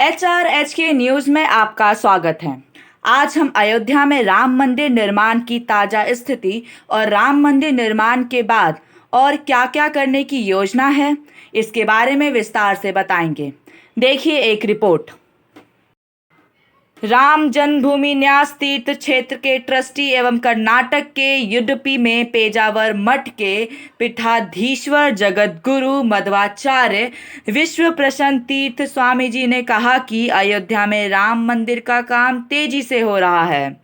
HRH के news में आपका स्वागत है। आज हम अयोध्या में राम मंदिर निर्माण की ताज़ा स्थिति और राम मंदिर निर्माण के बाद और क्या-क्या करने की योजना है, इसके बारे में विस्तार से बताएंगे। देखिए एक रिपोर्ट। राम जन्मभूमि न्यास तीर्थ क्षेत्र के ट्रस्टी एवं कर्नाटक के युडुपी में पेजावर मठ के पीठाधीश्वर जगतगुरु मध्वाचार्य विश्व प्रसन्न तीर्थ स्वामी जी ने कहा कि अयोध्या में राम मंदिर का काम तेजी से हो रहा है।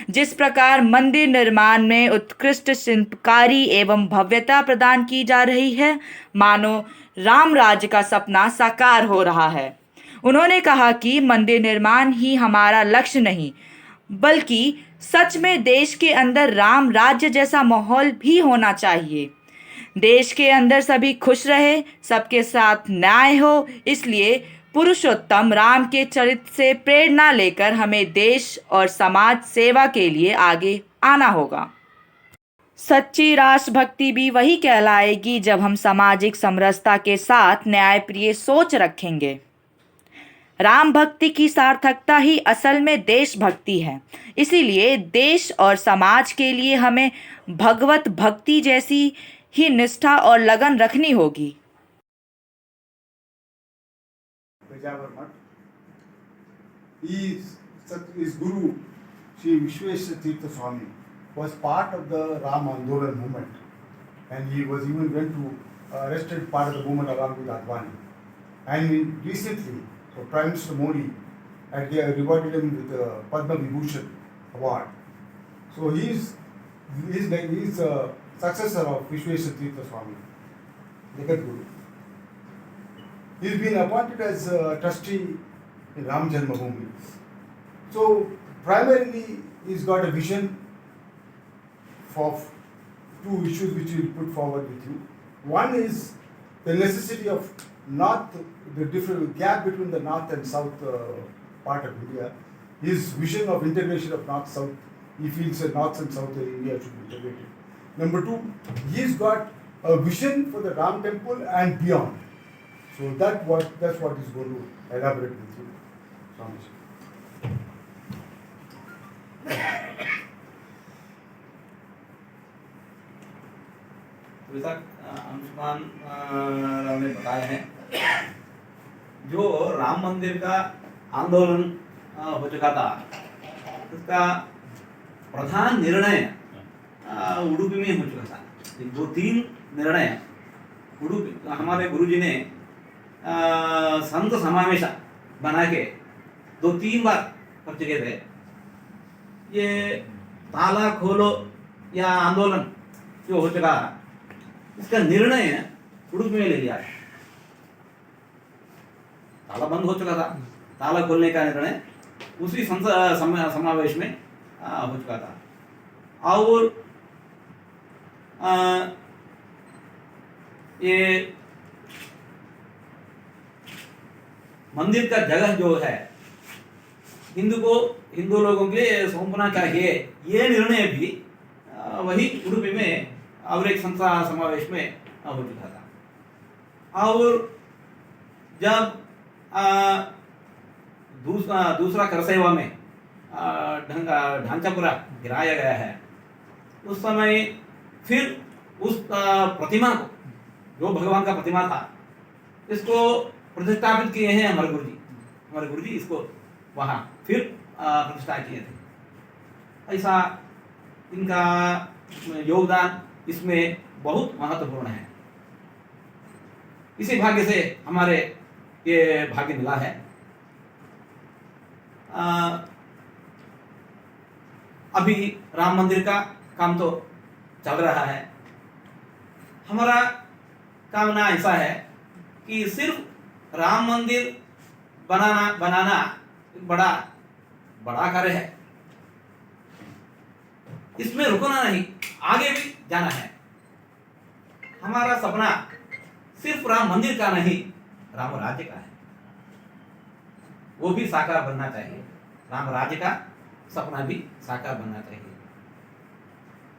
जिस प्रकार मंदिर निर्माण में उत्कृष्ट शिल्पकारी एवं भव्यता प्रदान की जा रही है, मानो राम राज्य का सपना साकार हो रहा है। उन्होंने कहा कि मंदिर निर्माण ही हमारा लक्ष्य नहीं, बल्कि सच में देश के अंदर राम राज्य जैसा माहौल भी होना चाहिए। देश के अंदर सभी खुश रहे, सबके साथ न्याय हो, इसलिए पुरुषोत्तम राम के चरित्र से प्रेरणा लेकर हमें देश और समाज सेवा के लिए आगे आना होगा। सच्ची राष्ट्रभक्ति भी वही कहलाएगी जब हम सामाजिक समरसता के साथ न्यायप्रिय सोच रखेंगे। राम भक्ति की सार्थकता ही असल में देशभक्ति है। इसीलिए देश और समाज के लिए हमें भगवत भक्ति जैसी ही निष्ठा और लगन रखनी होगी। Pejavar Mutt. His guru, Sri Vishweshwar Tirtha Swami, was part of the Ram Andolan movement, and he was even went to arrested part of the movement along with Advani. And recently, so Prime Minister Modi had rewarded him with the Padma Vibhushan award. So he is successor of Vishweshwar Tirtha Swami, Jagat Guru. He's been appointed as a trustee in Ram Janmabhoomi. So primarily he's got a vision for two issues which we'll put forward with you. One is the necessity of the different gap between the north and south part of India. His vision of integration of north-south, he feels that north and south of India should be integrated. Number two, he's got a vision for the Ram temple and beyond. So that's what he's going to elaborate with you. Swamiji. अभी तक अंशुमान राव ने बताया है जो राम मंदिर का आंदोलन हो चुका था, उसका प्रधान निर्णय उडुपी में हो चुका था। दो तीन निर्णय उडुपी हमारे गुरुजी ने संत समावेश बना के 2-3 बार कर चुके थे। ये ताला खोलो या आंदोलन जो हो चुका, इसका निर्णय उडुपी में ले लिया। ताला बंद हो चुका था, ताला खोलने का निर्णय उसी संत समावेश में हो चुका था। और ये मंदिर का जगह जो है हिंदू लोगों के सौंपना चाहिए, ये निर्णय भी वही उडुपी में और एक संत समावेश में हो चुका था। और जब दूसरा करसेवा में ढांचा पूरा गिराया गया है, उस समय फिर उस प्रतिमा को, जो भगवान का प्रतिमा था, इसको प्रतिष्ठापित किए हैं हमारे गुरुजी इसको वहाँ फिर प्रतिष्ठा किए थे। ऐसा इनका योगदान इसमें बहुत महत्वपूर्ण है। इसी भाग्य से हमारे ये भाग्य मिला है। अभी राम मंदिर का काम तो चल रहा है। हमारा कामना ऐसा है कि सिर्फ राम मंदिर बनाना एक बड़ा कार्य है, इसमें रुकना नहीं, आगे भी जाना है। हमारा सपना सिर्फ राम मंदिर का नहीं, राम राज्य का है, वो भी साकार बनना चाहिए। राम राज्य का सपना भी साकार बनना चाहिए।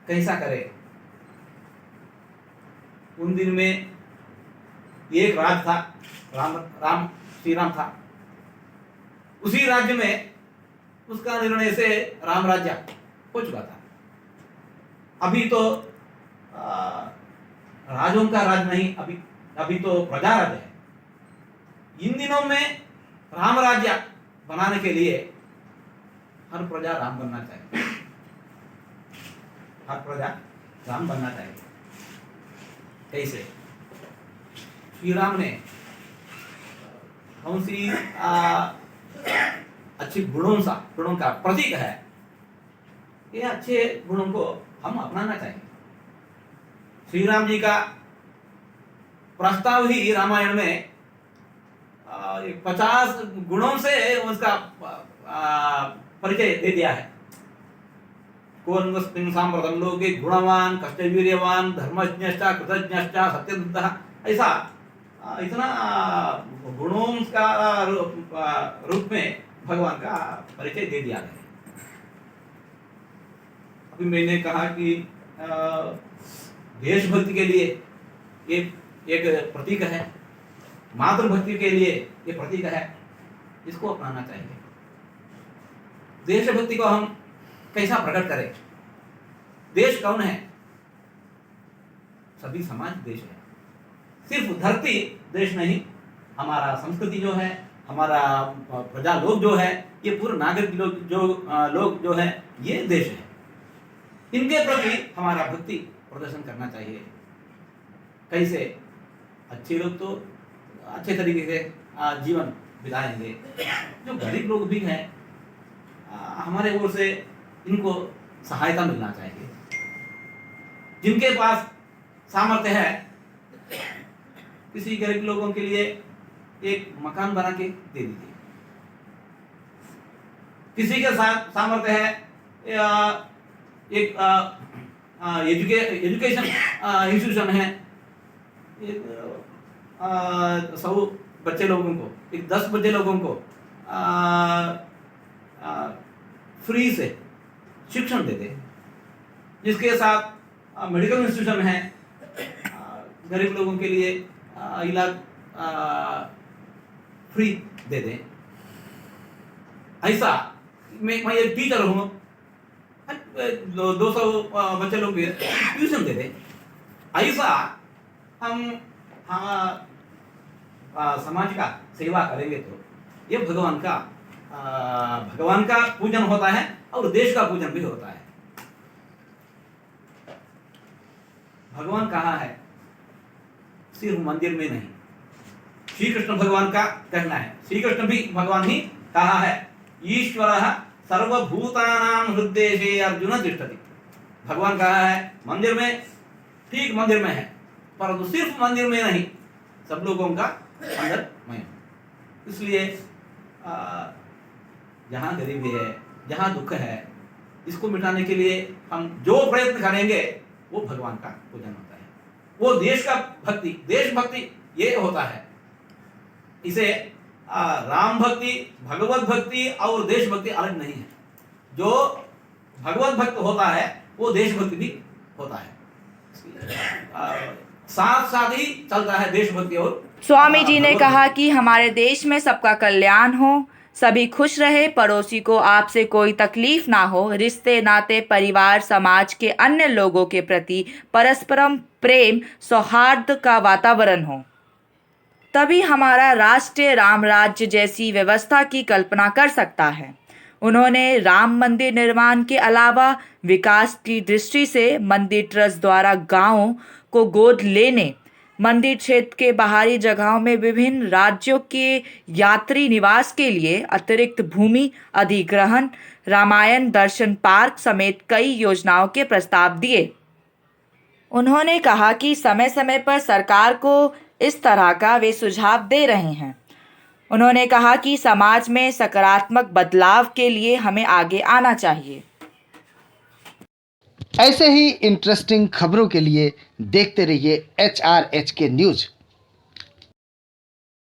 कैसा करे? उन दिन में एक राज था, राम श्री राम था, उसी राज्य में उसका निर्णय से राम राज्य हो चुका था। अभी तो राजों का राज नहीं, अभी तो प्रजा राज है। इन दिनों में राम राज्य बनाने के लिए हर प्रजा राम बनना चाहिए, हर प्रजा राम बनना चाहिए। कैसे? श्री राम ने कौन सी अच्छी गुणों का प्रतीक है, ये अच्छे गुणों को हम अपनाना चाहिए। श्री राम जी का प्रस्ताव ही रामायण में 50 गुणों से उसका परिचय दे दिया है। कौन सांप्रतम लोके गुणवान कष्टवीर्यवान धर्मज्ञश्च कृतज्ञश्च सत्यदूतः, ऐसा इतना गुणों का रूप में भगवान का परिचय दे दिया है। अभी मैंने कहा कि देशभक्ति के लिए एक प्रतीक है, मातृभक्ति के लिए ये प्रतीक है, इसको अपनाना चाहिए। देशभक्ति को हम कैसा प्रकट करें? देश कौन है? सभी समाज देश है। सिर्फ धरती देश नहीं, हमारा संस्कृति जो है, हमारा प्रजा लोग जो है, ये पूरे नागरिक लोग जो है, ये देश है। इनके प्रति हमारा भक्ति प्रदर्शन करना चाहिए। कैसे? अच्छे लोग तो अच्छे तरीके से जीवन बिताएंगे। जो गरीब लोग भी हैं, हमारे ओर से इनको सहायता मिलना चाहिए। जिनके पास सामर्थ्य है, किसी गरीब लोगों के लिए एक मकान बना के दे दीजिए। किसी के साथ सामर्थ्य है, एक एजुकेशन इंस्टीट्यूशन है, 100 बच्चे लोगों को, 10 बच्चे लोगों को फ्री से शिक्षण दे दे। जिसके साथ मेडिकल इंस्टीट्यूशन है, गरीब लोगों के लिए इलाज फ्री दे दे। ऐसा मैं एक टीचर हूँ, 200 बच्चे लोग के ट्यूशन दे दे। ऐसा हम समाज का सेवा करेंगे तो ये भगवान का पूजन होता है और देश का पूजन भी होता है। भगवान कहाँ है? सिर्फ मंदिर में नहीं। श्री कृष्ण भगवान का कहना है, श्री कृष्ण भी भगवान ही कहा है, ईश्वरः सर्वभूतानां हृद्देशे अर्जुन तिष्ठति। भगवान कहा है मंदिर में, ठीक मंदिर में है, परंतु सिर्फ मंदिर में नहीं, सब लोगों का अंदर में। इसलिए जहाँ गरीबी है, जहाँ दुख है, इसको मिटाने के लिए हम जो प्रयत्न करेंगे वो भगवान का पूजन होता है। वो देश का भक्ति, देशभक्ति ये होता है। इसे राम भक्ति, भगवत भक्ति और देशभक्ति अलग नहीं है। जो भगवत भक्त होता है वो देशभक्ति भी होता है। साथ साथ ही चलता है देशभक्ति और स्वामी जी ने कहा कि हमारे देश में सबका कल्याण हो, सभी खुश रहे, पड़ोसी को आपसे कोई तकलीफ ना हो, रिश्ते नाते परिवार समाज के अन्य लोगों के प्रति परस्परम प्रेम सौहार्द का वातावरण हो, तभी हमारा राष्ट्र राम राज्य जैसी व्यवस्था की कल्पना कर सकता है। उन्होंने राम मंदिर निर्माण के अलावा विकास की दृष्टि से मंदिर ट्रस्ट द्वारा गांवों को गोद लेने, मंदिर क्षेत्र के बाहरी जगहों में विभिन्न राज्यों के यात्री निवास के लिए अतिरिक्त भूमि अधिग्रहण, रामायण दर्शन पार्क समेत कई योजनाओं के प्रस्ताव दिए। उन्होंने कहा कि समय समय पर सरकार को इस तरह का वे सुझाव दे रहे हैं। उन्होंने कहा कि समाज में सकारात्मक बदलाव के लिए हमें आगे आना चाहिए। ऐसे ही इंटरेस्टिंग खबरों के लिए देखते रहिए HRHK न्यूज़।